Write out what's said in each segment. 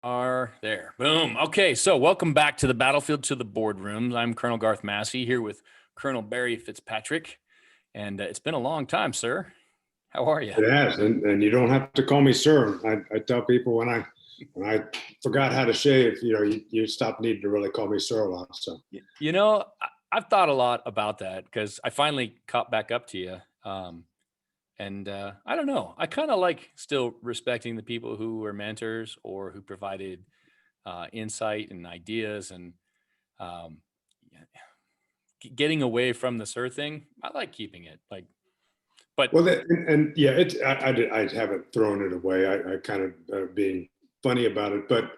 Are there. Boom. Okay, so welcome back to the battlefield, to the boardroom. I'm Colonel Garth Massey here with Colonel Barry Fitzpatrick, and it's been a long time, sir. How are you? It has, and you don't have to call me sir. I tell people when I forgot how to shave, you stop needing to really call me sir a lot. So I've thought a lot about that because I finally caught back up to you. And I don't know. I kind of like still respecting the people who were mentors or who provided insight and ideas and um, yeah, getting away from the sir thing. I like keeping it but well, and yeah, I haven't thrown it away. I kind of being funny about it, but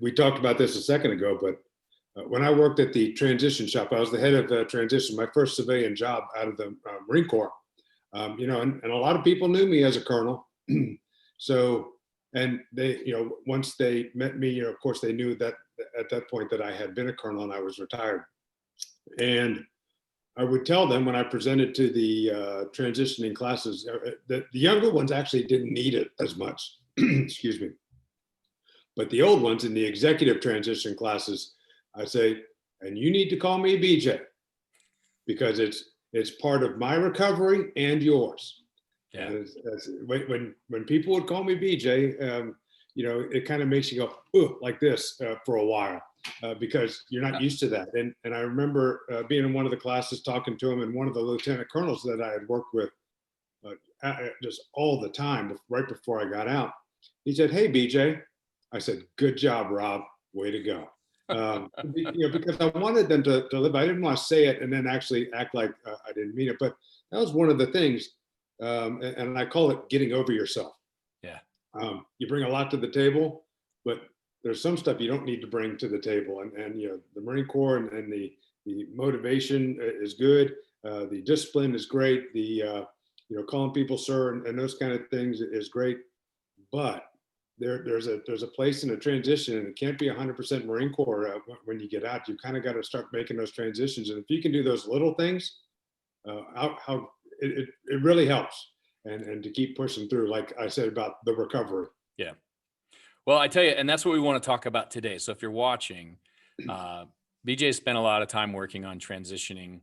we talked about this a second ago. But when I worked at the transition shop, I was the head of transition, my first civilian job out of the Marine Corps. And a lot of people knew me as a colonel. So, and they, once they met me, of course, they knew that at that point that I had been a colonel and I was retired. And I would tell them when I presented to the transitioning classes that the younger ones actually didn't need it as much. Excuse me. But the old ones in the executive transition classes, I say, and you need to call me BJ because it's part of my recovery and yours. yeah. When people would call me BJ, it kind of makes you go, ooh, like this for a while. Because you're not used to that. And I remember being in one of the classes talking to him, and one of the lieutenant colonels that I had worked with just all the time right before I got out, he said, "Hey, BJ." I said, "Good job, Rob. Way to go." Because I wanted them to live. I didn't want to say it and then actually act like I didn't mean it. But that was one of the things. And I call it getting over yourself. Yeah. You bring a lot to the table, but there's some stuff you don't need to bring to the table. And the Marine Corps and the motivation is good. The discipline is great. The calling people sir and those kind of things is great. But there's a place in a transition, and it can't be 100% Marine Corps when you get out. You kind of got to start making those transitions. And if you can do those little things, how it really helps. And to keep pushing through, like I said about the recovery. Yeah. Well, I tell you, and that's what we want to talk about today. So if you're watching, BJ spent a lot of time working on transitioning,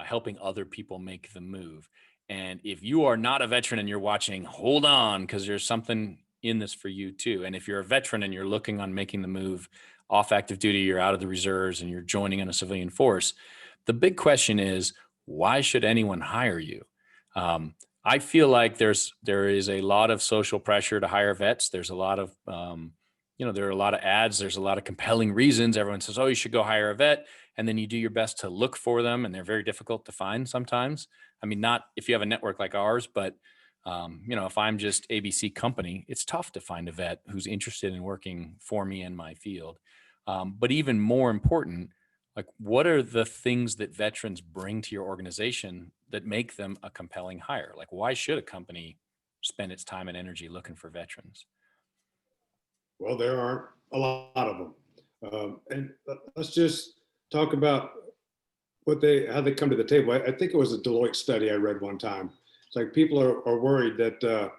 helping other people make the move. And if you are not a veteran and you're watching, hold on, because there's something in this for you too. And if you're a veteran and you're looking on making the move off active duty, you're out of the reserves and you're joining in a civilian force, the big question is, why should anyone hire you? I feel like there is a lot of social pressure to hire vets. There's a lot of, there are a lot of ads. There's a lot of compelling reasons. Everyone says, oh, you should go hire a vet. And then you do your best to look for them. And they're very difficult to find sometimes. I mean, not if you have a network like ours, but, if I'm just ABC Company, it's tough to find a vet who's interested in working for me in my field. But even more important, like, what are the things that veterans bring to your organization that make them a compelling hire? Like, why should a company spend its time and energy looking for veterans? Well, there are a lot of them. And let's just talk about how they come to the table. I think it was a Deloitte study I read one time. It's like people are worried that,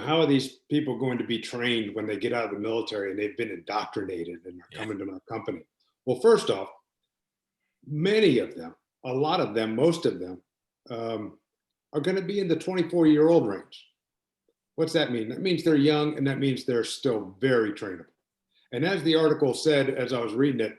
how are these people going to be trained when they get out of the military and they've been indoctrinated and are coming to my company? Well, first off, many of them, a lot of them, most of them are going to be in the 24-year-old range. What's that mean? That means they're young, and that means they're still very trainable. And as the article said, as I was reading it,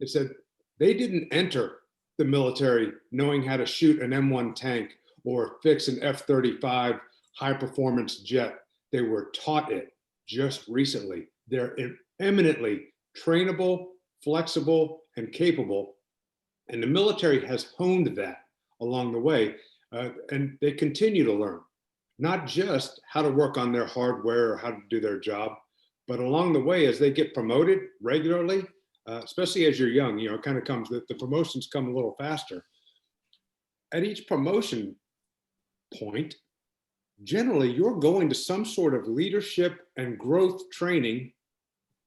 it said they didn't enter the military knowing how to shoot an M1 tank or fix an F-35 high-performance jet. They were taught it just recently. They're eminently trainable, flexible, and capable. And the military has honed that along the way. And they continue to learn, not just how to work on their hardware or how to do their job, but along the way, as they get promoted regularly, especially as you're young, it kind of comes, the promotions come a little faster. At each promotion point, generally you're going to some sort of leadership and growth training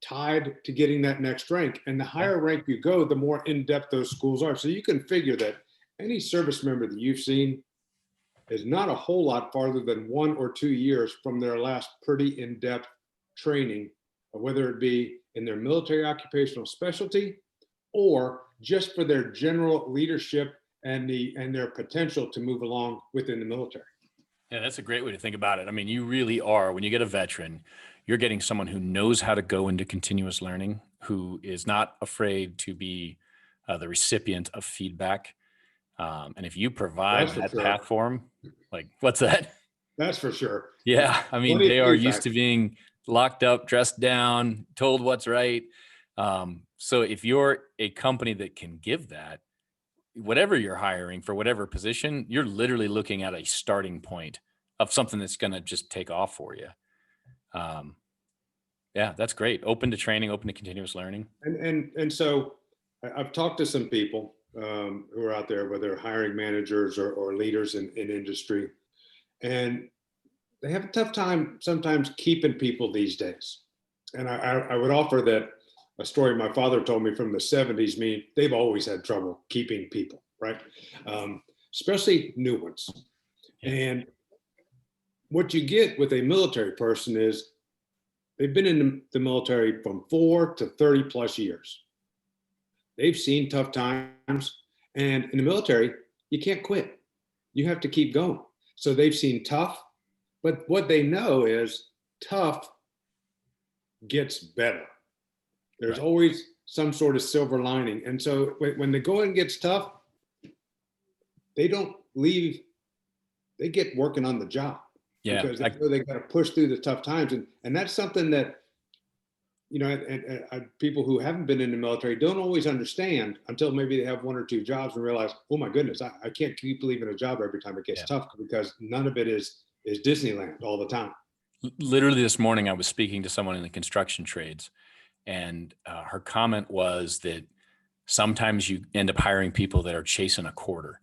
tied to getting that next rank. And the higher rank you go, the more in-depth those schools are. So you can figure that any service member that you've seen is not a whole lot farther than 1 or 2 years from their last pretty in-depth training whether it be in their military occupational specialty or just for their general leadership and their potential to move along within the military. Yeah, that's a great way to think about it. I mean, you really are, when you get a veteran, you're getting someone who knows how to go into continuous learning, who is not afraid to be the recipient of feedback. And if you provide That's for that sure. path for them, like, what's that? That's for sure. Yeah. I mean, Plenty of they are used feedback. to being locked up, dressed down, told what's right. So if you're a company that can give that, whatever you're hiring for whatever position, you're literally looking at a starting point of something that's going to just take off for you. Um, yeah, that's great. Open to training, open to continuous learning. And so I've talked to some people who are out there, whether hiring managers or leaders in industry, and they have a tough time sometimes keeping people these days. And I would offer that a story my father told me from the 70s, mean they've always had trouble keeping people, right? Um, Especially new ones. Yeah. And what you get with a military person is they've been in the military from 4 to 30+ years. They've seen tough times. And in the military, you can't quit. You have to keep going. So they've seen tough, but what they know is tough gets better. There's Right. always some sort of silver lining. And so when the going gets tough, they don't leave, they get working on the job Yeah. because they know they got to push through the tough times. And that's something that, people who haven't been in the military don't always understand until maybe they have one or two jobs and realize, oh my goodness, I can't keep leaving a job every time it gets Yeah. tough, because none of it is Disneyland all the time. Literally this morning, I was speaking to someone in the construction trades, and her comment was that sometimes you end up hiring people that are chasing a quarter,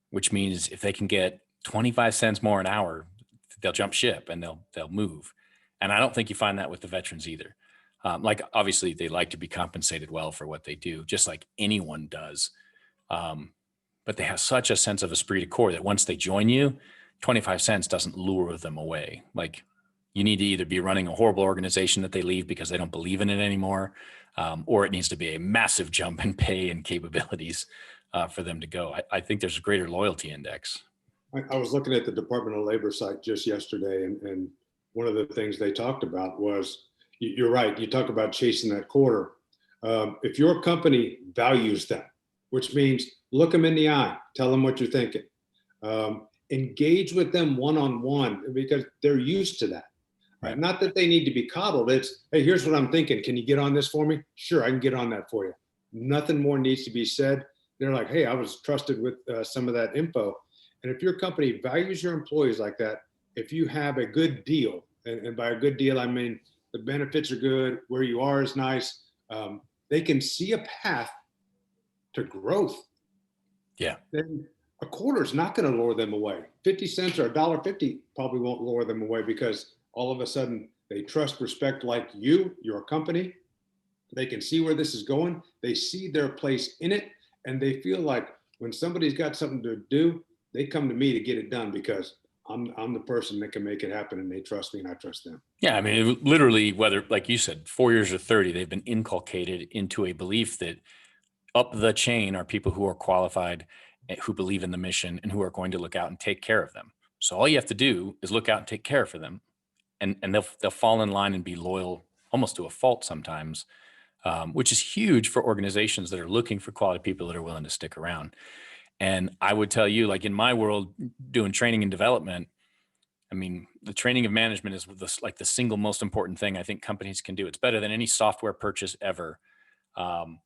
which means if they can get 25 cents more an hour, they'll jump ship and they'll move. And I don't think you find that with the veterans either. Like, obviously they like to be compensated well for what they do, just like anyone does. Um, but they have such a sense of esprit de corps that once they join you, 25 cents doesn't lure them away. Like, you need to either be running a horrible organization that they leave because they don't believe in it anymore, or it needs to be a massive jump in pay and capabilities for them to go. I think there's a greater loyalty index. I was looking at the Department of Labor site just yesterday, and one of the things they talked about was, you're right, you talk about chasing that quarter. If your company values that, which means look them in the eye, tell them what you're thinking, engage with them one-on-one, because they're used to that. Right. Not that they need to be coddled. It's, hey, here's what I'm thinking. Can you get on this for me? Sure, I can get on that for you. Nothing more needs to be said. They're like, hey, I was trusted with some of that info. And if your company values your employees like that, if you have a good deal, and by a good deal, I mean the benefits are good, where you are is nice, they can see a path to growth. Yeah. Then a quarter is not going to lure them away. 50 cents or $1.50 probably won't lure them away, because all of a sudden they trust, respect like you, your company. They can see where this is going. They see their place in it. And they feel like when somebody's got something to do, they come to me to get it done, because I'm the person that can make it happen, and they trust me and I trust them. Yeah. I mean, literally, whether, like you said, 4 years or 30, they've been inculcated into a belief that up the chain are people who are qualified, who believe in the mission, and who are going to look out and take care of them. So all you have to do is look out and take care for them, and they'll fall in line and be loyal almost to a fault sometimes, which is huge for organizations that are looking for quality people that are willing to stick around. And I would tell you, like in my world, doing training and development, I mean, the training of management is like the single most important thing I think companies can do. It's better than any software purchase ever. Um,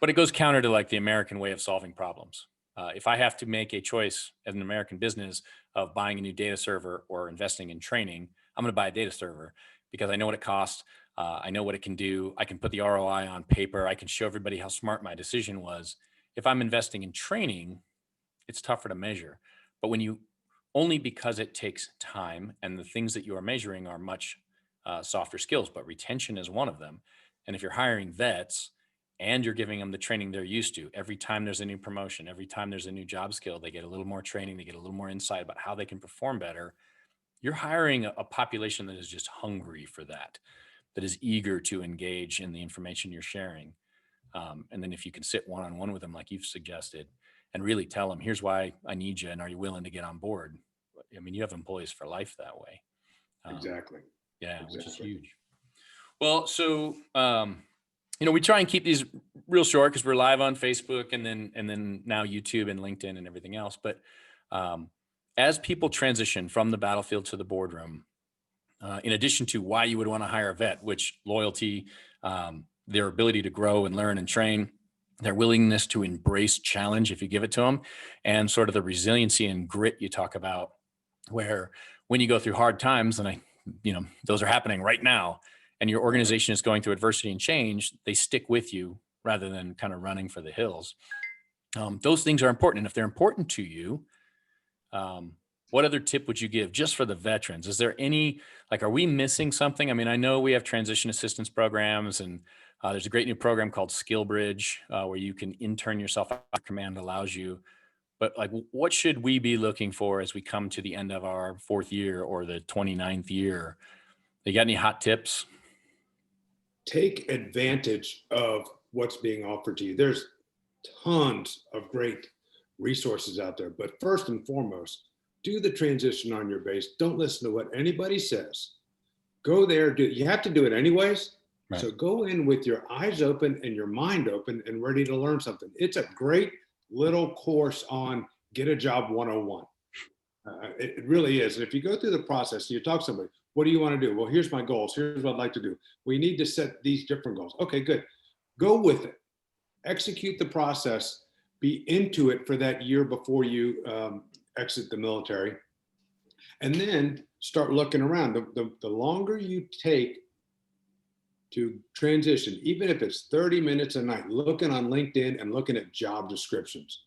but it goes counter to like the American way of solving problems. If I have to make a choice as an American business of buying a new data server or investing in training, I'm going to buy a data server because I know what it costs. I know what it can do. I can put the ROI on paper. I can show everybody how smart my decision was. If I'm investing in training, it's tougher to measure. But when you only because it takes time, and the things that you are measuring are much softer skills, but retention is one of them. And if you're hiring vets and you're giving them the training they're used to, every time there's a new promotion, every time there's a new job skill, they get a little more training, they get a little more insight about how they can perform better. You're hiring a population that is just hungry for that. that is eager to engage in the information you're sharing. And then if you can sit one-on-one with them, like you've suggested, and really tell them, here's why I need you, and are you willing to get on board? I mean, you have employees for life that way. Exactly. Yeah, which is Exactly. huge. Well, so we try and keep these real short because we're live on Facebook and then now YouTube and LinkedIn and everything else. But as people transition from the battlefield to the boardroom, in addition to why you would want to hire a vet, which loyalty, their ability to grow and learn and train, their willingness to embrace challenge if you give it to them, and sort of the resiliency and grit you talk about, where when you go through hard times, and those are happening right now, and your organization is going through adversity and change, they stick with you rather than kind of running for the hills. Those things are important. And if they're important to you, what other tip would you give just for the veterans? Is there any, are we missing something? I mean, I know we have transition assistance programs, and there's a great new program called Skill Bridge, where you can intern yourself out. Command allows you. But what should we be looking for as we come to the end of our 4th year or the 29th year? You got any hot tips? Take advantage of what's being offered to you. There's tons of great resources out there, but first and foremost, do the transition on your base. Don't listen to what anybody says. Go there. You have to do it anyways. Right. So go in with your eyes open and your mind open and ready to learn something. It's a great little course on Get a Job 101. It really is. And if you go through the process, you talk to somebody, what do you want to do? Well, here's my goals. Here's what I'd like to do. We need to set these different goals. Okay, good. Go with it. Execute the process. Be into it for that year before you exit the military. And then start looking around. The longer you take to transition, even if it's 30 minutes a night, looking on LinkedIn and looking at job descriptions.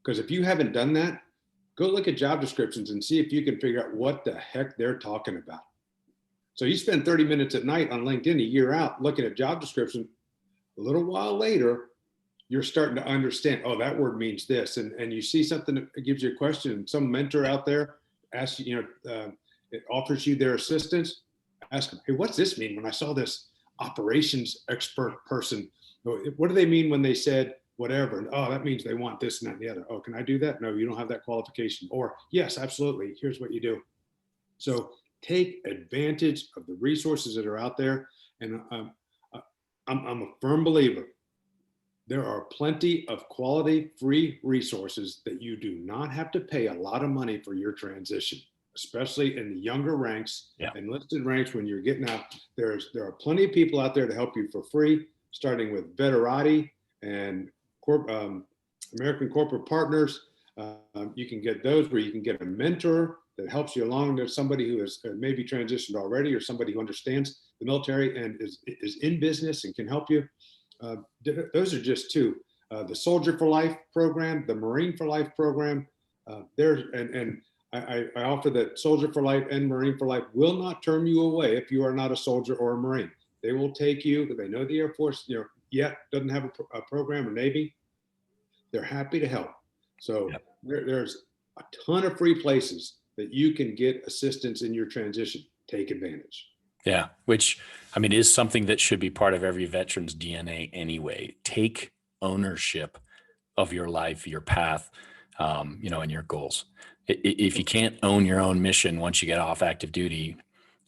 Because if you haven't done that, go look at job descriptions and see if you can figure out what the heck they're talking about. So you spend 30 minutes at night on LinkedIn a year out looking at job description. A little while later, you're starting to understand, oh, that word means this. And you see something that gives you a question, some mentor out there asks you, it offers you their assistance. Ask them, hey, what's this mean? When I saw this operations expert person, what do they mean when they said whatever? And oh, that means they want this and that and the other. Oh, can I do that? No, you don't have that qualification. Or yes, absolutely. Here's what you do. So take advantage of the resources that are out there. And I'm a firm believer. There are plenty of quality free resources that you do not have to pay a lot of money for your transition, especially in the younger ranks, enlisted ranks. When you're getting out, there are plenty of people out there to help you for free, starting with Veterati and American Corporate Partners. You can get those where you can get a mentor that helps you along. There's somebody who has maybe transitioned already, or somebody who understands the military and is in business and can help you. Those are just two. The Soldier for Life program, the Marine for Life program. I offer that Soldier for Life and Marine for Life will not turn you away if you are not a soldier or a Marine. They will take you. They know the Air Force, yet doesn't have a program, or Navy. They're happy to help. So there's a ton of free places that you can get assistance in your transition. Take advantage. Yeah, which, I mean, is something that should be part of every veteran's DNA anyway. Take ownership of your life, your path, and your goals. If you can't own your own mission once you get off active duty,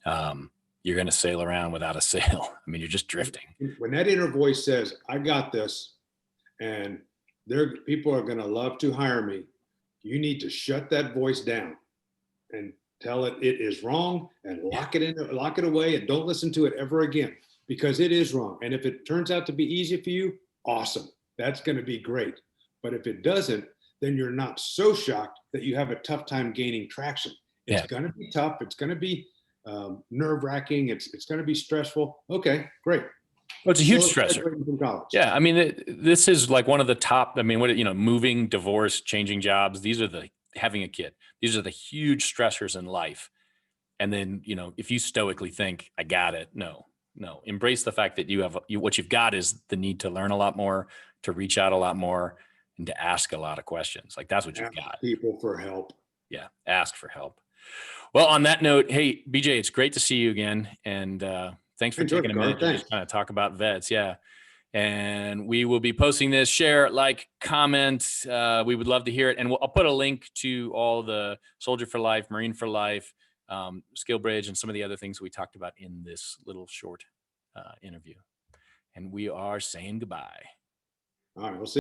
you're going to sail around without a sail. I mean, you're just drifting. When that inner voice says, I got this, and people are going to love to hire me, you need to shut that voice down and tell it is wrong, and lock it away, and don't listen to it ever again, because it is wrong. And if it turns out to be easy for you, awesome. That's going to be great. But if it doesn't, then you're not so shocked that you have a tough time gaining traction. It's going to be tough. It's going to be nerve-wracking. It's going to be stressful. Okay, great. Well, it's a huge stressor. Yeah, I mean, this is like one of the top. I mean, moving, divorce, changing jobs. These are having a kid. These are the huge stressors in life. And then, if you stoically think, I got it. No, embrace the fact that what you've got is the need to learn a lot more, to reach out a lot more, and to ask a lot of questions. Like, that's what you've got. People for help. Yeah. Ask for help. Well, on that note, hey, BJ, it's great to see you again. And Thanks I for enjoyed taking it, a Gar. minute to just Thanks. kind of talk about vets. Yeah. And we will be posting this. Share, like, comment. We would love to hear it. And I'll put a link to all the Soldier for Life, Marine for Life, Skill Bridge, and some of the other things we talked about in this little short interview. And we are saying goodbye. All right. We'll see.